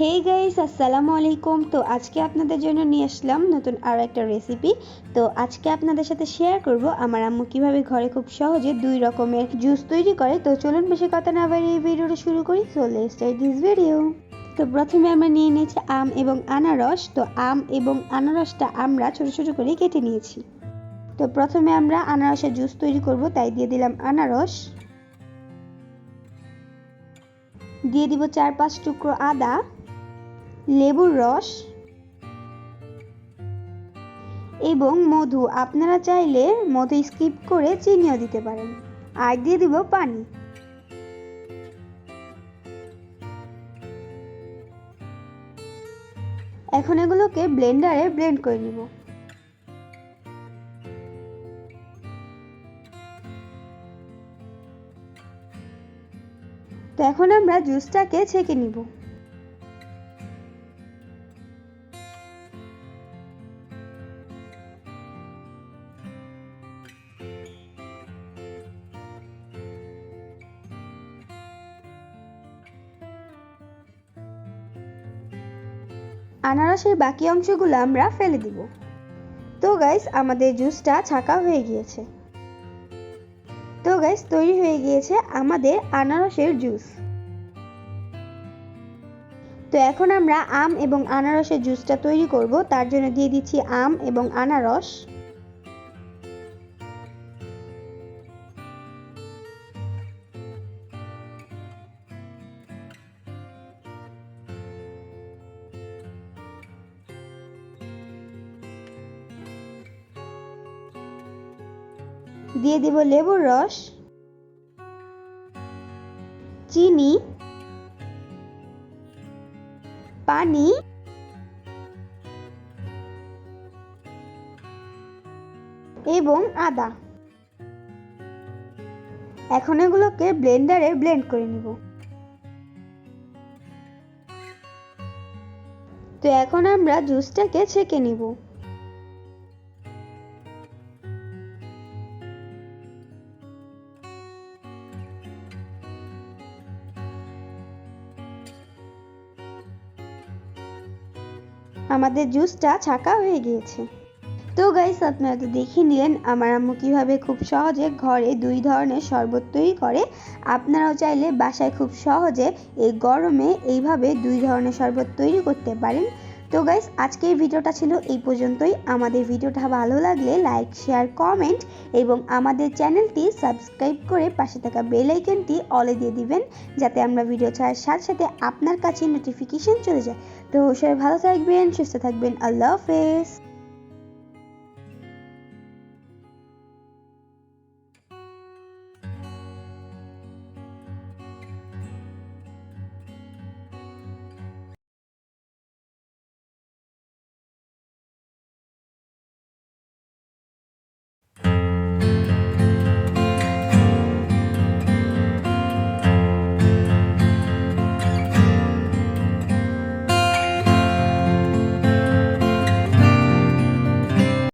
Hey guys, আসসালামু আলাইকুম। তো আজকে আপনাদের জন্য নিয়ে আসলাম নতুন আরও একটা রেসিপি। তো আজকে আপনাদের সাথে শেয়ার করব আমার আম্মু কিভাবে ঘরে খুব সহজে 2 রকমের জুস তৈরি করে। তো চলুন বেশি কথা না বাড়িয়ে এই ভিডিওটা শুরু করি। So let's start this video. তো প্রথমে আমরা নিয়ে নিয়েছি আম এবং আনারস। তো আম এবং আনারসটা আমরা ছোট ছোট করে কেটে নিয়েছি। তো প্রথমে আমরা আনারসের জুস তৈরি করব, তাই দিয়ে দিলাম আনারস, দিয়ে দিব 4-5 টুকরো আদা, লেবুর রস এবং মধু। আপনারা চাইলে মধু স্কিপ করে চিনিও দিতে পারেন। আর দিয়ে দিব পানি। এখন এগুলোকে ব্লেন্ডারে ব্লেন্ড করে নিব। তো এখন আমরা জুসটাকে ছেঁকে নিব। আনারসের বাকি অংশগুলো আমরা ফেলে দিব। তো গাইস, আমাদের জুসটা ছাঁকা হয়ে গিয়েছে। তো গাইস, তৈরি হয়ে গিয়েছে আমাদের আনারসের জুস। তো এখন আমরা আম এবং আনারসের জুসটা তৈরি করব। তার জন্য দিয়ে দিচ্ছি আম এবং আনারস, দিয়ে দিব লেবুর রস, চিনি, পানি এবং আদা। এখন এগুলোকে ব্লেন্ডারে ব্লেন্ড করে নিব। তো এখন আমরা জুসটাকে ছেঁকে নিব। আমাদের জুসটা ছাঁকা হয়ে গিয়েছে। তো গাইস, আপনারা তো দেখে নিলেন আমার আম্মু কিভাবে খুব সহজে ঘরে 2 ধরনের শরবত তৈরি করে। আপনারাও চাইলে বাসায় খুব সহজে এই গরমে এইভাবে 2 ধরনের শরবত তৈরি করতে পারেন। তো গাইস, আজকের ভিডিওটা ছিল এই পর্যন্তই। আমাদের ভিডিওটা ভালো লাগলে লাইক, শেয়ার, কমেন্ট এবং আমাদের চ্যানেলটি সাবস্ক্রাইব করে পাশে থাকা বেল আইকনটি অলে দিয়ে দিবেন, যাতে আমরা ভিডিও ছাড়ার সাথে সাথে আপনার কাছে নোটিফিকেশন চলে যায়। তো সবাই ভালো থাকবেন, সুস্থ থাকবেন। আল্লাহ হাফেজ।